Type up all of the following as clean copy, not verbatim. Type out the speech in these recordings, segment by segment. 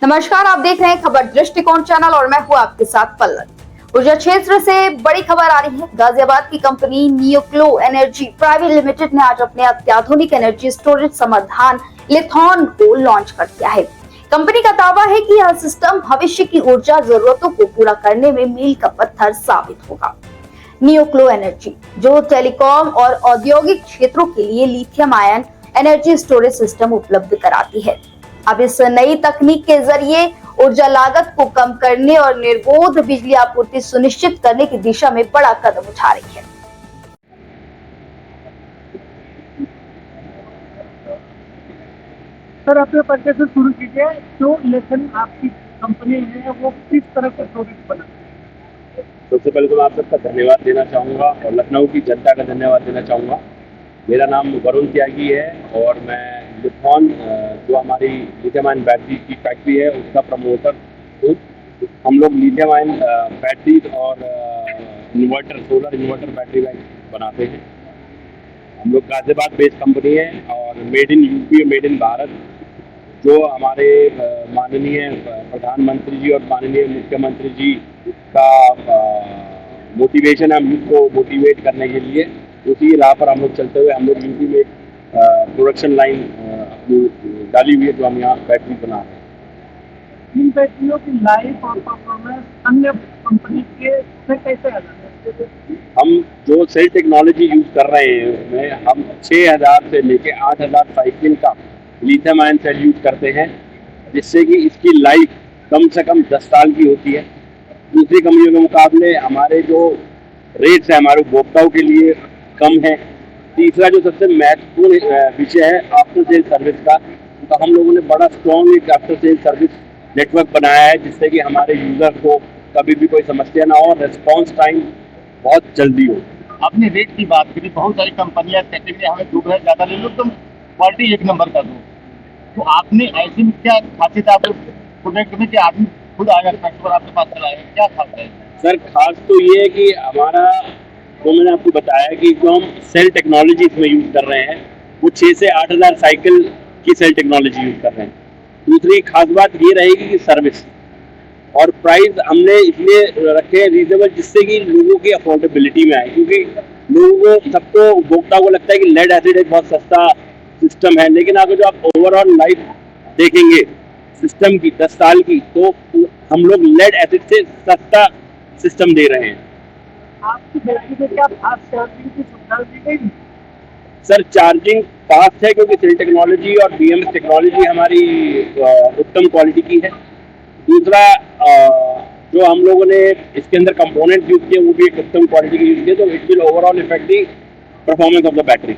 नमस्कार, आप देख रहे हैं खबर दृष्टिकोण चैनल और मैं हूं आपके साथ पल्लव। ऊर्जा क्षेत्र से बड़ी खबर आ रही है। गाजियाबाद की कंपनी नियोक्लो एनर्जी प्राइवेट लिमिटेड ने आज अपने अत्याधुनिक एनर्जी स्टोरेज समाधान लिथॉन को लॉन्च कर दिया है। कंपनी का दावा है कि यह सिस्टम भविष्य की ऊर्जा जरूरतों को पूरा करने में मील का पत्थर साबित होगा। नियोक्लो एनर्जी, जो टेलीकॉम और औद्योगिक क्षेत्रों के लिए lithium ion energy storage system उपलब्ध कराती है, अब इस नई तकनीक के जरिए ऊर्जा लागत को कम करने और निर्बाध बिजली आपूर्ति सुनिश्चित करने की दिशा में बड़ा कदम उठा रही है। सर, अपने परिचय से शुरू कीजिए। जो लेसन आपकी कंपनी है वो किस तरह के प्रोडक्ट बनाती है? सबसे पहले तो मैं आप सबका धन्यवाद देना चाहूँगा और लखनऊ की जनता का धन्यवाद देना चाहूँगा। मेरा नाम वरुण त्यागी है और मैं लिथॉन, जो हमारी लिथियम आयन बैटरी की फैक्ट्री है, उसका प्रमोटर हूँ। हम लोग लिथियम आयन बैटरी और inverter, solar inverter battery bank बनाते हैं। हम लोग गाजियाबाद बेस्ड कंपनी है और made in UP, made in Bharat. जो हमारे माननीय प्रधानमंत्री जी और माननीय मुख्यमंत्री जी का मोटिवेशन है हम यूथ को मोटिवेट करने के लिए, उसी राह पर हम लोग चलते हुए हम लोग यूपी में प्रोडक्शन लाइन अपनी डाली हुई है, जो हम यहाँ बैटरी बना रहे हैं। इन बैटरियों की लाइफ और परफॉर्मेंस अन्य कंपनी के से कैसे अलग है? हम जो सेल टेक्नोलॉजी यूज कर रहे हैं उसमें हम 6000 से लेके 8000 साइकिल का लिथियम आयन सेल यूज करते हैं, जिससे कि इसकी लाइफ कम से कम 10 साल की होती है। दूसरी कंपनियों के मुकाबले हमारे जो रेट्स है हमारे उपभोक्ताओं के लिए कम है। तीसरा जो सबसे महत्वपूर्ण विषय है आफ्टर सेल सर्विस का, तो हम लोगों ने बड़ा स्ट्रॉन्ग एक आफ्टर सेल सर्विस नेटवर्क बनाया है, जिससे कि हमारे यूजर को कभी भी कोई समस्या ना हो और रिस्पॉन्स टाइम बहुत जल्दी हो। आपने रेट की बात करी, बहुत सारी कंपनियां कहती हैं हमें 2 रुपये ज़्यादा ले लो, तुम क्वालिटी 1 नंबर का दो। तो आपने ऐसे में क्या खासियत आप प्रोडक्ट में कि आदमी खुद आया कस्टमर आपके पास चला है, क्या खास है? सर, खास तो ये है कि हमारा, जो मैंने आपको बताया कि जो हम सेल टेक्नोलॉजी इसमें यूज़ कर रहे हैं वो 6 से 8000 साइकिल की सेल टेक्नोलॉजी यूज़ कर रहे हैं। दूसरी खास बात ये रहेगी कि सर्विस और प्राइस हमने इसलिए रखे हैं रीजनेबल, जिससे कि लोगों की अफोर्डेबिलिटी में आए, क्योंकि लोगों को, सबको उपभोक्ता को लगता है कि लेड एसिड एक बहुत सस्ता सिस्टम है, लेकिन अगर जो आप ओवरऑल लाइफ देखेंगे सिस्टम की 10 साल की, तो हम लोग लेड एसिड से सस्ता सिस्टम दे रहे हैं। आपकी बैटरी में क्या फास्ट चार्जिंग की सुविधा दी गई? सर, चार्जिंग फास्ट है क्योंकि सेल टेक्नोलॉजी और बीएमएस टेक्नोलॉजी हमारी उत्तम क्वालिटी की है। दूसरा, जो हम लोगों ने इसके अंदर कंपोनेंट यूज किए वो भी एक उत्तम क्वालिटी के यूज किए, तो it will overall effect the performance of the battery.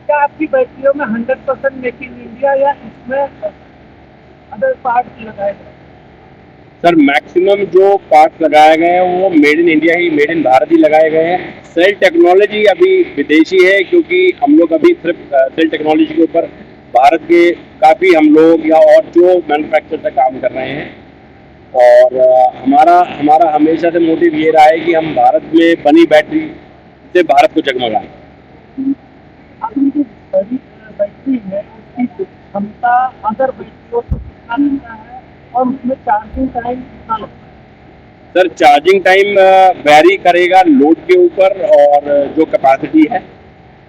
क्या आपकी बैटरियों में 100% मेक इन इंडिया या इसमें अदर पार्ट लगाए गए? सर, मैक्सिमम जो पार्ट्स लगाए गए हैं वो मेड इन इंडिया ही, मेड इन भारत ही लगाए गए हैं। सेल टेक्नोलॉजी अभी विदेशी है, क्योंकि हम लोग अभी सिर्फ सेल टेक्नोलॉजी के ऊपर भारत के काफ़ी हम लोग या और जो मैन्युफैक्चर से काम कर रहे हैं। और हमारा हमेशा से मोटिव ये रहा है कि हम भारत में बनी बैटरी से भारत को जगमगाएं। आपकी जो बैटरी है उसकी क्षमता अदर बैटरियों से कितना लगता है और उसमें चार्जिंग टाइम कितना लगता है? सर, चार्जिंग टाइम वैरी करेगा लोड के ऊपर और जो कैपेसिटी है।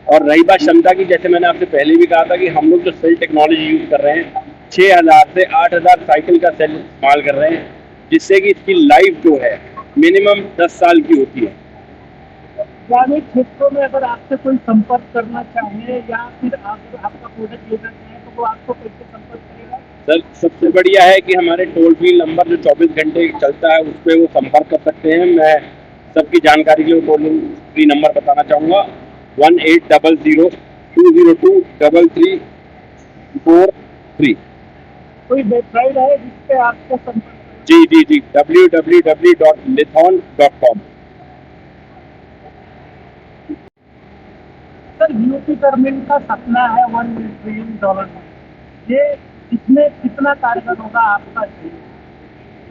और रही बात क्षमता की, जैसे मैंने आपसे पहले भी कहा था कि हम लोग जो सेल टेक्नोलॉजी यूज़ कर रहे हैं 6000 से 8000 साइकिल का सेल इस्तेमाल कर रहे हैं, जिससे कि इसकी लाइफ जो है मिनिमम 10 साल की होती है। ग्रामीण क्षेत्रों में अगर आपसे कोई संपर्क करना चाहे या फिर आपका प्रोडक्ट लेना चाहे तो वो आपको कैसे संपर्क करेगा? सर, सबसे बढ़िया है कि हमारे टोल फ्री नंबर जो 24 घंटे चलता है उस पर वो संपर्क कर सकते हैं। मैं सबकी जानकारी के लिए टोल फ्री नंबर बताना चाहूँगा, 1800-202-3343। कोई वेबसाइट है जिसपे आपको संपर्क? जी, www.lithon.com। सर, यूपी गवर्नमेंट का सपना है $1 ट्रिलियन, ये इसमें कितना कारगर होगा आपका?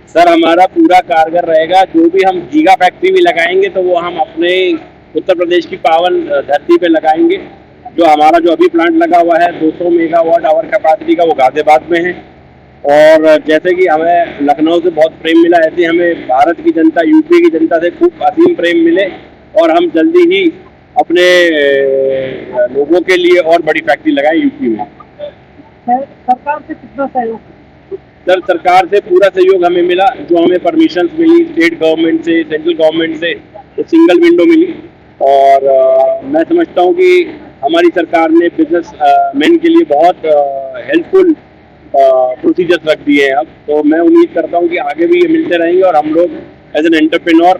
सर, हमारा पूरा कारगर रहेगा। जो भी हम गीगा फैक्ट्री भी लगाएंगे तो वो हम अपने उत्तर प्रदेश की पावन धरती पे लगाएंगे, जो हमारा जो अभी प्लांट लगा हुआ है 200 मेगावाट आवर कैपेसिटी का, वो गाजियाबाद में है। और जैसे कि हमें लखनऊ से बहुत प्रेम मिला, ऐसे हमें भारत की जनता, यूपी की जनता से खूब असीम प्रेम मिले और हम जल्दी ही अपने लोगों के लिए और बड़ी फैक्ट्री लगाएं यूपी में। सरकार से कितना सहयोग? सर, सरकार से पूरा सहयोग हमें मिला, जो हमें परमिशन मिली स्टेट गवर्नमेंट से, सेंट्रल गवर्नमेंट से, तो सिंगल विंडो मिली। और मैं समझता हूँ कि हमारी सरकार ने बिजनेस मैन के लिए बहुत हेल्पफुल प्रोसीजर्स रख दिए हैं अब। तो मैं उम्मीद करता हूँ कि आगे भी ये मिलते रहेंगे और हम लोग एज एन एंटरप्रेन्योर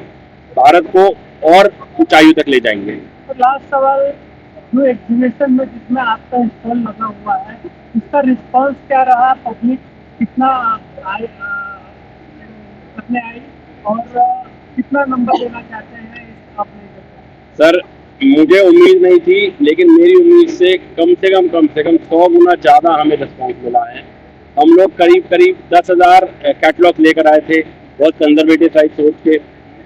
भारत को और ऊंचाइयों तक ले जाएंगे। तो लास्ट सवाल, जो एग्जीबिशन में जिसमें आपका स्टॉल लगा हुआ है, इसका रिस्पांस क्या रहा? पब्लिक कितना आई करने आई और कितना नंबर देना चाहते हैं इस अपने? सर, मुझे उम्मीद नहीं थी, लेकिन मेरी उम्मीद से कम से कम 100 गुना ज़्यादा हमें रिस्पॉन्स मिला है। हम लोग करीब 10,000 कैटलॉग लेकर आए थे, बहुत कंजर्वेटिव साइज सोच के।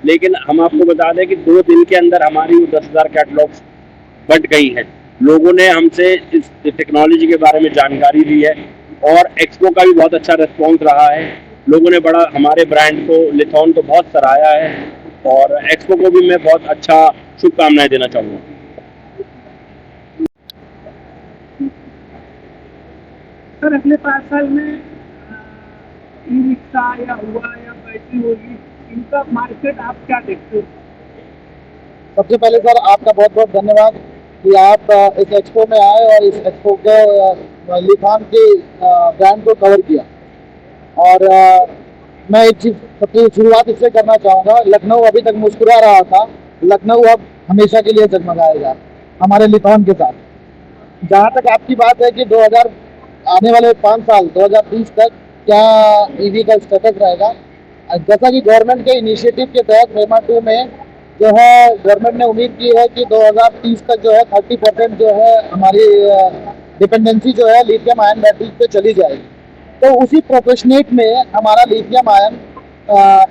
लेकिन हम आपको बता दें कि 2 दिन के अंदर हमारी वो 10,000 कैटलॉग्स बट गई हैं। लोगों ने हमसे इस टेक्नोलॉजी के बारे में जानकारी दी है और एक्सपो का भी बहुत अच्छा रिस्पॉन्स रहा है। लोगों ने बड़ा हमारे ब्रांड को, लिथॉन को बहुत सराहा है और एक्सपो को भी मैं बहुत अच्छा शुभकामनाएं देना चाहूँगा। सर, अगले 5 साल में ई रिक्शा या हुआ या बैटरी होगी, इनका मार्केट आप क्या देखते हो? सबसे पहले सर आपका बहुत बहुत धन्यवाद कि आप इस एक्सपो में आए और इस एक्सपो के लिथॉन के ब्रांड को कवर किया। और मैं एक चीज़ सबसे शुरुआत इससे करना चाहूँगा, लखनऊ अभी तक मुस्कुरा रहा था, लखनऊ अब हमेशा के लिए जगमगाएगा हमारे लिथॉन के साथ। जहाँ तक आपकी बात है कि 2000 आने वाले 5 साल 2030 तक क्या ईवी का स्टेटस रहेगा, जैसा कि गवर्नमेंट के इनिशिएटिव के तहत MEMA 2 में जो है गवर्नमेंट ने उम्मीद की है कि 2030 तक जो है 30% जो है हमारी डिपेंडेंसी जो है लिथियम आयन बैटरी पे चली जाएगी। तो उसी प्रोपोर्शनेट में हमारा लिथियम आयन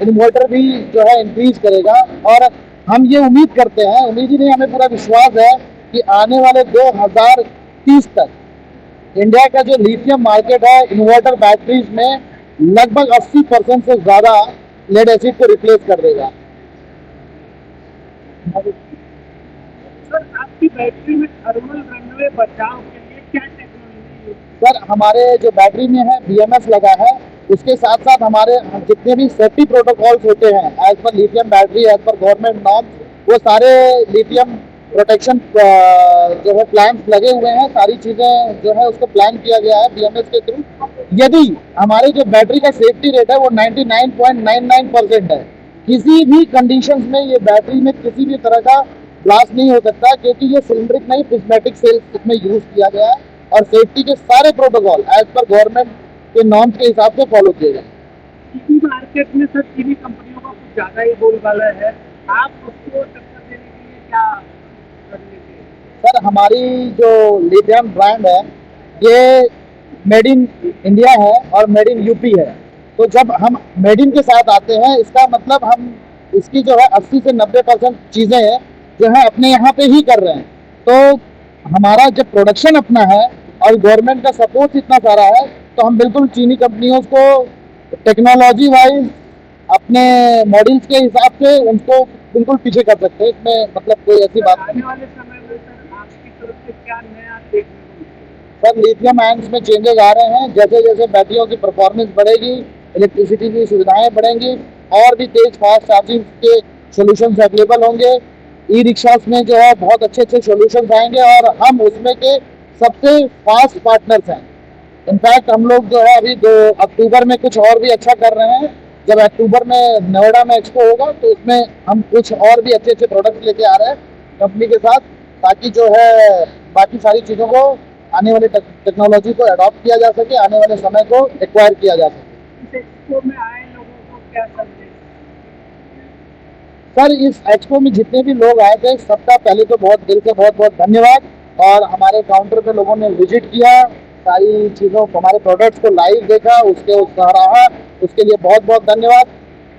इन्वर्टर भी जो है इंक्रीज करेगा। और हम ये उम्मीद करते हैं, उम्मीद ही नहीं हमें पूरा विश्वास है कि आने वाले 2030 तक इंडिया का जो लिथियम मार्केट है इन्वर्टर बैटरीज में लगभग 80% से ज़्यादा लेड एसिड को रिप्लेस कर देगा। सर, आपकी बैटरी में थर्मल रनवे बचाव के लिए क्या टेक्नोलॉजी है? सर, हमारे जो बैटरी में है BMS लगा है, उसके साथ साथ हमारे जितने भी सेफ्टी प्रोटोकॉल्स होते हैं as per lithium battery, as per government norms, वो सारे लिथियम प्रोटेक्शन जो है प्लान्स लगे हुए हैं। सारी चीज़ें जो है उसको प्लान किया गया है BMS के थ्रू। यदि हमारी जो बैटरी का सेफ्टी रेट है वो 99.99% है, किसी भी कंडीशंस में ये बैटरी में किसी भी तरह का ब्लास्ट नहीं हो सकता, क्योंकि ये सिलिंड्रिक नहीं प्रिज्मेटिक सेल्स इसमें यूज किया गया है और सेफ्टी के सारे प्रोटोकॉल एज पर गवर्नमेंट के नॉर्म्स के हिसाब से फॉलो किए गए। ईवी मार्केट में सर ईवी कंपनियों का कुछ ज़्यादा ही बोलबाला है, आप उसको टक्कर देने के लिए क्या करने के? सर, हमारी जो लिथियम ब्रांड है ये मेड इन इंडिया है और मेड इन यूपी है। तो जब हम मेड इन के साथ आते हैं, इसका मतलब हम इसकी जो है 80 से 90% चीज़ें हैं जो है अपने यहाँ पे ही कर रहे हैं। तो हमारा जब प्रोडक्शन अपना है और गवर्नमेंट का सपोर्ट इतना सारा है, तो हम बिल्कुल चीनी कंपनियों को टेक्नोलॉजी वाइज अपने मॉडल्स के हिसाब से उनको बिल्कुल पीछे कर सकते हैं। इसमें मतलब कोई ऐसी बात नहीं। आने वाले समय में सर आपकी तरफ से क्या नया देखने को मिलेगा? सर, लिथियम आयंस में चेंजेस आ रहे हैं। जैसे जैसे बैटरियों की परफॉर्मेंस बढ़ेगी, इलेक्ट्रिसिटी की सुविधाएं बढ़ेंगी और भी तेज फास्ट चार्जिंग के सॉल्यूशंस अवेलेबल होंगे। ई रिक्शास में जो है बहुत अच्छे अच्छे सॉल्यूशंस आएंगे और हम उसमें के सबसे फास्ट पार्टनर्स हैं। इनफैक्ट हम लोग जो है अभी 2 अक्टूबर में कुछ और भी अच्छा कर रहे हैं। जब अक्टूबर में नोएडा में एक्सपो होगा तो उसमें हम कुछ और भी अच्छे अच्छे प्रोडक्ट लेके आ रहे हैं कंपनी के साथ, ताकि जो है बाकी सारी चीज़ों को आने वाले टेक्नोलॉजी को अडॉप्ट किया जा सके, आने वाले समय को एक्वायर किया जा सके। इस एक्सपो में आए लोगों को क्या संदेश? सर, इस एक्सपो में जितने भी लोग आए थे सबका पहले तो बहुत दिल से बहुत बहुत धन्यवाद। और हमारे काउंटर पे लोगों ने विजिट किया, सारी चीज़ों को, हमारे प्रोडक्ट्स को लाइव देखा, उसके सराहा, उसके लिए बहुत बहुत धन्यवाद।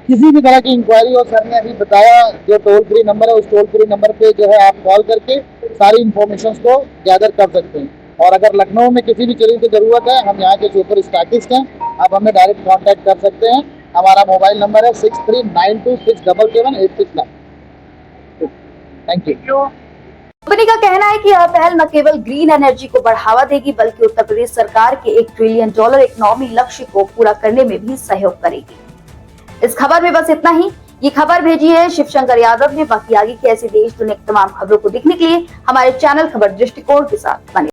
किसी भी तरह की इंक्वायरी हो, सर ने अभी बताया जो टोल फ्री नंबर है, उस टोल फ्री नंबर पे जो है आप कॉल करके सारी इंफॉर्मेशन को गैदर कर सकते हैं। और अगर लखनऊ में किसी भी चीज़ की ज़रूरत है, हम यहाँ के सुपर स्टॉकिस्ट हैं, आप हमें डायरेक्ट कांटेक्ट कर सकते हैं। हमारा मोबाइल नंबर है 6392677869। Thank you. कंपनी का कहना है कि यह पहल न केवल ग्रीन एनर्जी को बढ़ावा देगी बल्कि उत्तर प्रदेश सरकार के $1 ट्रिलियन इकोनॉमी लक्ष्य को पूरा करने में भी सहयोग करेगी। इस खबर में बस इतना ही। ये खबर भेजी है शिवशंकर यादव ने। बाकी आगे की ऐसी देश दुनिया की तमाम खबरों को देखने के लिए हमारे चैनल खबर दृष्टिकोण के साथ बने।